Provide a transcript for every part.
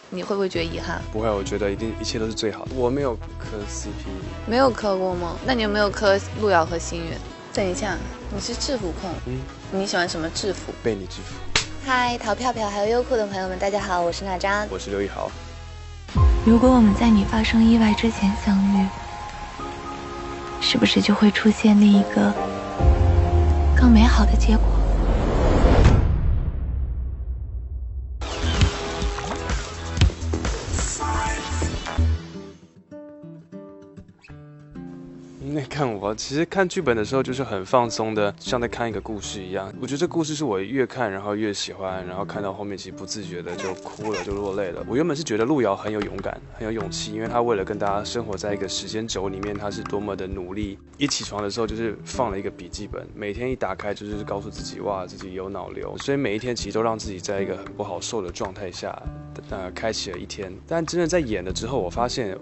你会不会觉得遗憾？不会，我觉得一切都是最好的。我没有磕 CP， 没有磕过吗？那你有没有磕路遥和心远？等一下，你是制服控，你喜欢什么制服？被你制服。嗨，淘票票还有优酷的朋友们，大家好，我是娜扎，我是刘宇豪。如果我们在你发生意外之前相遇，是不是就会出现另一个更美好的结果？那看我，其实看剧本的时候就是很放松的，像在看一个故事一样。我觉得这故事是我越看然后越喜欢，然后看到后面其实不自觉的就哭了，就落泪了。我原本是觉得路遥很有勇敢，很有勇气，因为他为了跟大家生活在一个时间轴里面，他是多么的努力。一起床的时候就是放了一个笔记本，每天一打开就是告诉自己，哇，自己有脑瘤，所以每一天其实都让自己在一个很不好受的状态下，开启了一天。但真的在演了之后，我发现。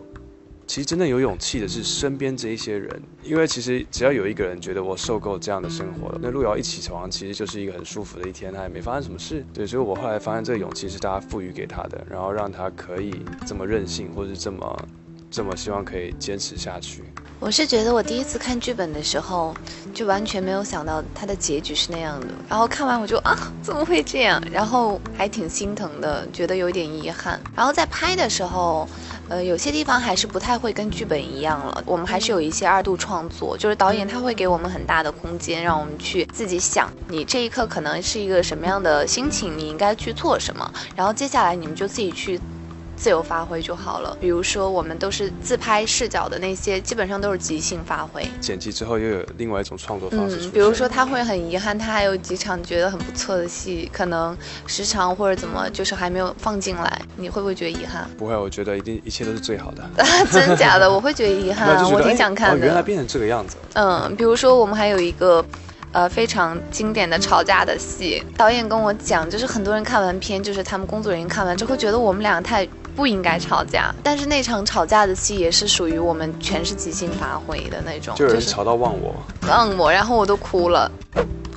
其实真正有勇气的是身边这一些人，因为其实只要有一个人觉得我受够这样的生活了，那路遥一起床其实就是一个很舒服的一天，他也没发生什么事。对，所以我后来发现这个勇气是大家赋予给他的，然后让他可以这么任性，或是这么希望可以坚持下去。我是觉得我第一次看剧本的时候，就完全没有想到它的结局是那样的。然后看完我就怎么会这样？然后还挺心疼的，觉得有点遗憾。然后在拍的时候，有些地方还是不太会跟剧本一样了。我们还是有一些二度创作，就是导演他会给我们很大的空间，让我们去自己想，你这一刻可能是一个什么样的心情，你应该去做什么。然后接下来你们就自己去。自由发挥就好了。比如说我们都是自拍视角的那些，基本上都是即兴发挥。剪辑之后又有另外一种创作方式。比如说他会很遗憾，他还有几场觉得很不错的戏，可能时长或者怎么就是还没有放进来，你会不会觉得遗憾？不会，我觉得一切都是最好的。真假的？我会觉得遗憾，我挺想看的。原来变成这个样子。比如说我们还有一个。非常经典的吵架的戏，导演跟我讲，就是很多人看完片，就是他们工作人员看完之后觉得我们俩太不应该吵架，但是那场吵架的戏也是属于我们全是即兴发挥的那种，就有人吵到忘我，然后我都哭了。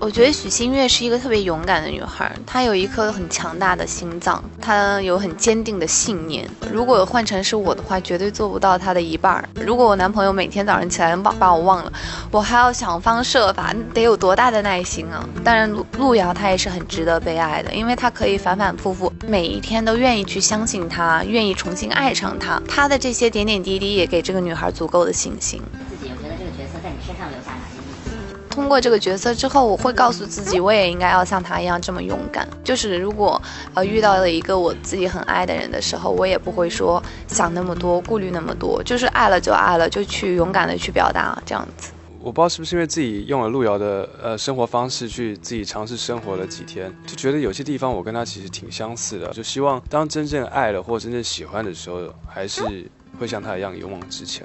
我觉得许新月是一个特别勇敢的女孩，她有一颗很强大的心脏，她有很坚定的信念。如果换成是我的话，绝对做不到她的一半。如果我男朋友每天早上起来把我忘了，我还要想方设法，得有多大的耐心啊！当然，路遥她也是很值得被爱的，因为她可以反反复复，每一天都愿意去相信他，愿意重新爱上他。她的这些点点滴滴也给这个女孩足够的信心。自己，我觉得这个角色在你身上留下哪些印记？通过这个角色之后，我会告诉自己，我也应该要像他一样这么勇敢。就是如果遇到了一个我自己很爱的人的时候，我也不会说想那么多，顾虑那么多，就是爱了就爱了，就去勇敢的去表达这样子。我不知道是不是因为自己用了路遥的生活方式去自己尝试生活了几天，就觉得有些地方我跟他其实挺相似的，就希望当真正爱了或真正喜欢的时候，还是会像他一样勇往直前。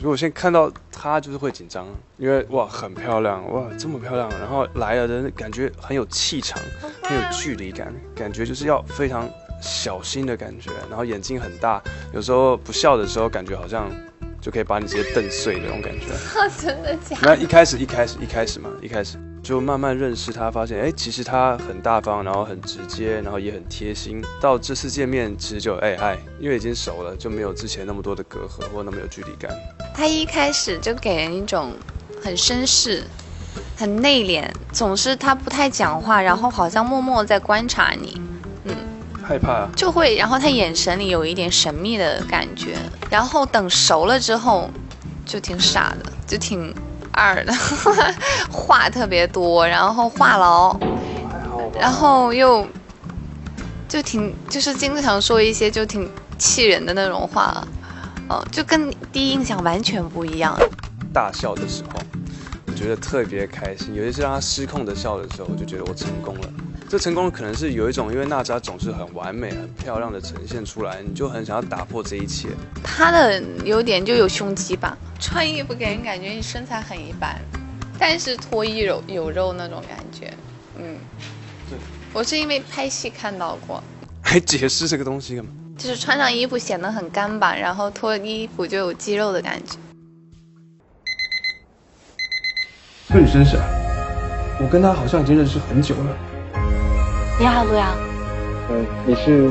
如果现在看到她就是会紧张，因为哇很漂亮，哇这么漂亮，然后来了的感觉很有气场，很有距离感，感觉就是要非常小心的感觉，然后眼睛很大，有时候不笑的时候感觉好像就可以把你直接瞪碎的那种感觉。真的假的？那一开始就慢慢认识他，发现其实他很大方，然后很直接，然后也很贴心。到这次见面，其实就嗨，因为已经熟了，就没有之前那么多的隔阂或那么有距离感。他一开始就给人一种很绅士、很内敛，总是他不太讲话，然后好像默默在观察你。害怕啊，就会，然后他眼神里有一点神秘的感觉，然后等熟了之后，就挺傻的，就挺二的，话特别多，然后话痨，然后又就是经常说一些就挺气人的那种话，就跟第一印象完全不一样。大笑的时候，我觉得特别开心，尤其是让他失控的笑的时候，我就觉得我成功了。这成功可能是有一种，因为娜扎总是很完美、很漂亮的呈现出来，你就很想要打破这一切。她的优点就有胸肌吧，穿衣服给人感觉你身材很一般，但是脱衣有肉那种感觉。对，我是因为拍戏看到过。还解释这个东西干嘛？就是穿上衣服显得很干巴，然后脱衣服就有肌肉的感觉。这个女生是啊，我跟她好像已经认识很久了。你好，路遥。你是？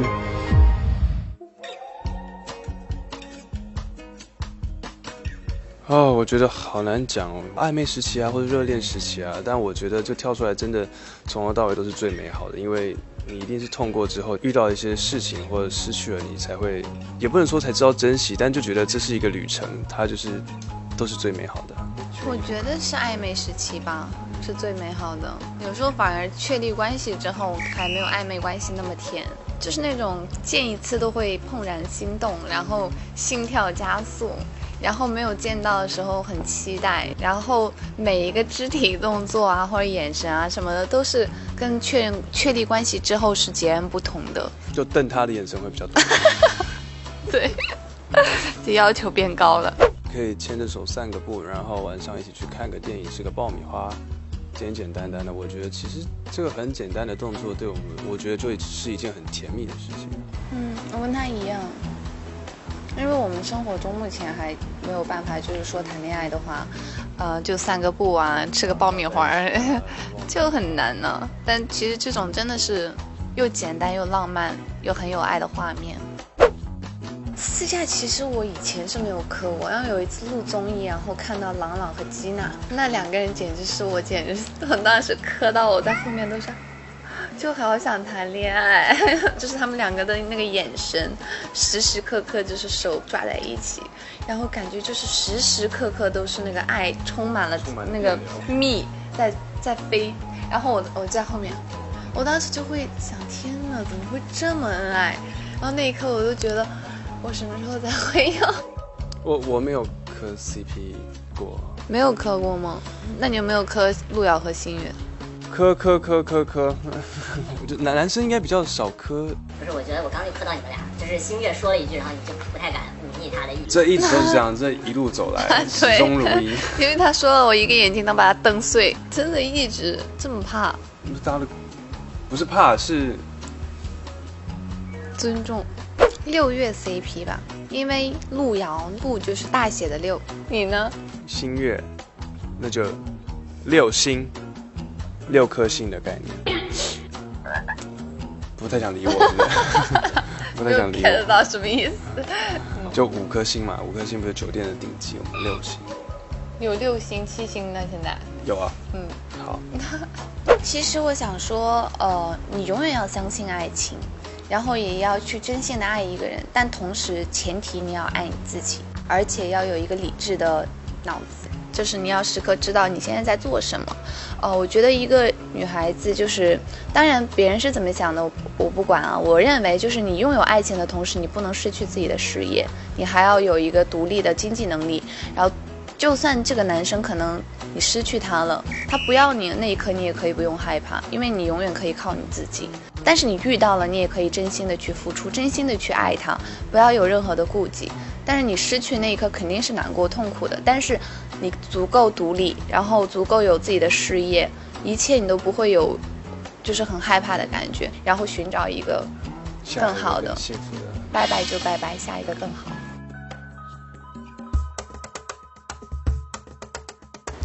哦，我觉得好难讲哦，暧昧时期啊，或者热恋时期啊，但我觉得就跳出来，真的从头到尾都是最美好的，因为你一定是痛过之后，遇到一些事情或者失去了，你才会，也不能说才知道珍惜，但就觉得这是一个旅程，它就是都是最美好的。我觉得是暧昧时期吧，是最美好的。有时候反而确立关系之后，还没有暧昧关系那么甜，就是那种见一次都会怦然心动，然后心跳加速。然后没有见到的时候很期待，然后每一个肢体动作啊或者眼神啊什么的都是跟确立关系之后是截然不同的。就瞪他的眼神会比较多。对，这要求变高了。可以牵着手散个步，然后晚上一起去看个电影，吃个爆米花，简简单单的。我觉得其实这个很简单的动作，对我觉得就是一件很甜蜜的事情。我跟他一样。因为我们生活中目前还没有办法，就是说谈恋爱的话，就散个步啊，吃个爆米花，就很难呢。但其实这种真的是又简单又浪漫又很有爱的画面。私下其实我以前是没有磕过，然后有一次录综艺，然后看到朗朗和基娜那两个人，简直是我当时磕到我在后面都是。就好想谈恋爱，就是他们两个的那个眼神，时时刻刻就是手抓在一起，然后感觉就是时时刻刻都是那个爱充满了那个蜜在飞，然后我在后面，我当时就会想，天哪，怎么会这么恩爱？然后那一刻我就觉得，我什么时候才会有？我没有磕 CP 过。没有磕过吗？那你有没有磕路遥和星月？磕，我觉得男生应该比较少磕。不是，我觉得我刚就磕到你们俩，就是星月说了一句，然后你就不太敢忤逆他的意思。这一直都是这样，这一路走来始终如一。因为他说了，我一个眼睛能把他瞪碎，真的一直这么怕。大家不是怕，是尊重。6月 CP 吧，因为路遥路就是大写的6，你呢？星月，那就6星。6颗星的概念，不太想理我，是不是？不太想理我。看得到什么意思？就5颗星嘛，5颗星不是酒店的顶级，我们6星。有6星、7星呢？现在有啊。好。其实我想说，你永远要相信爱情，然后也要去真心的爱一个人，但同时前提你要爱你自己，而且要有一个理智的脑子。就是你要时刻知道你现在在做什么，我觉得一个女孩子就是，当然别人是怎么想的，我不管啊。我认为就是你拥有爱情的同时，你不能失去自己的事业，你还要有一个独立的经济能力。然后，就算这个男生可能你失去他了，他不要你那一刻，你也可以不用害怕，因为你永远可以靠你自己。但是你遇到了，你也可以真心的去付出，真心的去爱他，不要有任何的顾忌。但是你失去那一刻肯定是难过痛苦的，但是你足够独立，然后足够有自己的事业，一切你都不会有就是很害怕的感觉，然后寻找一个更好的幸福的，拜拜就拜拜，下一个更好。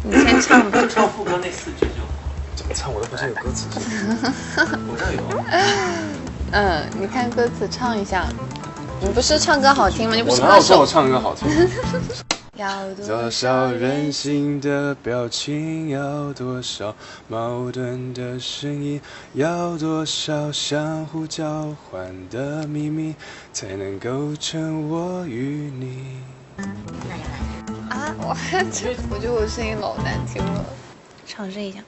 你先唱吧。唱副歌那4句就好。怎么唱我都不是有歌词。我这有。你看歌词唱一下。你不是唱歌好听吗？你不是歌手。我哪有说我唱歌好听？要多少任性的表情，要多少矛盾的声音，要多少相互交换的秘密，才能构成我与你。啊，我觉得我声音老难听了，尝试一下。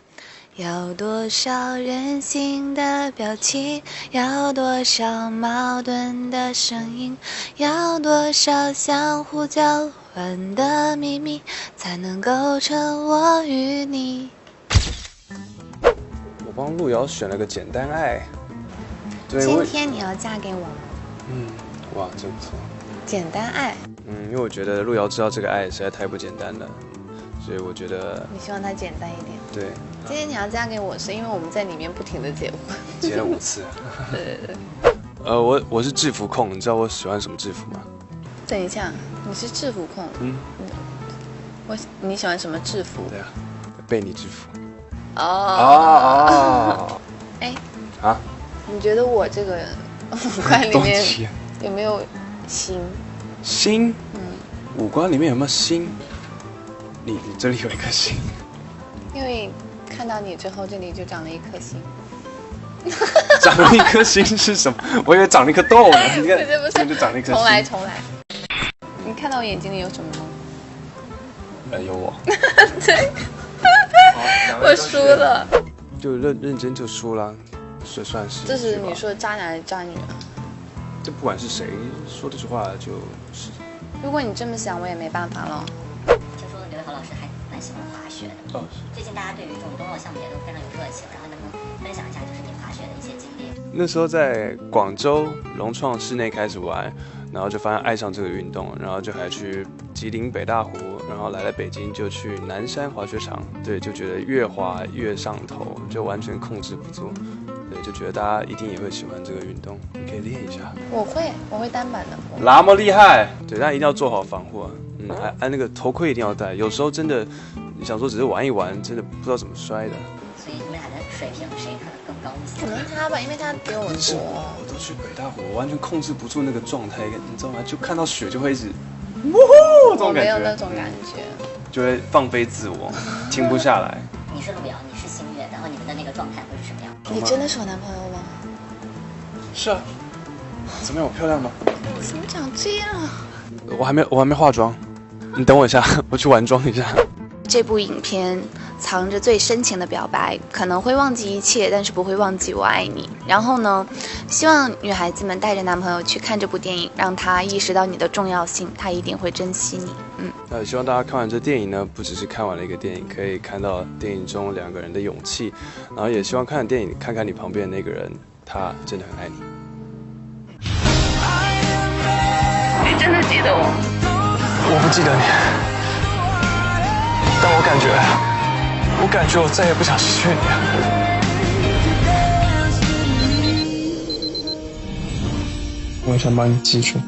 要多少任性的表情，要多少矛盾的声音，要多少相互交换的秘密，才能构成我与你。我帮路遥选了个简单爱。对，今天你要嫁给我吗？哇，真不错。简单爱。因为我觉得路遥知道这个爱实在太不简单了，所以我觉得你希望它简单一点。对。今天你要嫁给我是因为我们在里面不停的结婚，结了5次。对。我是制服控，你知道我喜欢什么制服吗？等一下，你是制服控？你喜欢什么制服？对啊，贝尼制服。哎。你觉得我这个五官里面有没有心？心？五官里面有没有心？你这里有一颗星，因为看到你之后，这里就长了一颗星。长了一颗星是什么？我以为长了一颗豆呢。你看，不是这就长了一颗星。重来。你看到我眼睛里有什么吗？有我。对。我输了。就认真就输了，算是。这是你说渣男还是渣女啊？这不管是谁说这句话就是。如果你这么想，我也没办法了。听说刘伟豪老师还蛮喜欢滑雪的。哦，最近大家对于这种冬奥项目也都非常有热情，然后能不能分享一下就是你滑雪的一些经历？那时候在广州融创室内开始玩，然后就发现爱上这个运动，然后就还去吉林北大湖，然后来了北京就去南山滑雪场，对，就觉得越滑越上头，就完全控制不住，对，就觉得大家一定也会喜欢这个运动，你可以练一下。我会单板的。那么厉害？对，但一定要做好防护啊，还那个头盔一定要戴，有时候真的你想说只是玩一玩，真的不知道怎么摔的。所以你们俩的水平谁可能更高一些？可能他吧，因为他比我是多。我都去北大湖，我完全控制不住那个状态，你知道吗？就看到雪就会一直，呜呼，这种感觉。我没有那种感觉，就会放飞自我，停不下来。你是路遥，你是星月，然后你们的那个状态会是什么样？你真的是我男朋友吗？是啊。怎么样？我漂亮吗？怎么长这样？我还没化妆，你等我一下，我去完妆一下。这部影片藏着最深情的表白，可能会忘记一切，但是不会忘记我爱你。然后呢，希望女孩子们带着男朋友去看这部电影，让他意识到你的重要性，他一定会珍惜你。希望大家看完这电影呢，不只是看完了一个电影，可以看到电影中两个人的勇气，然后也希望看完电影看看你旁边的那个人，他真的很爱你。你真的记得我？我不记得你，但我感觉我再也不想失去你了。我也想把你记住。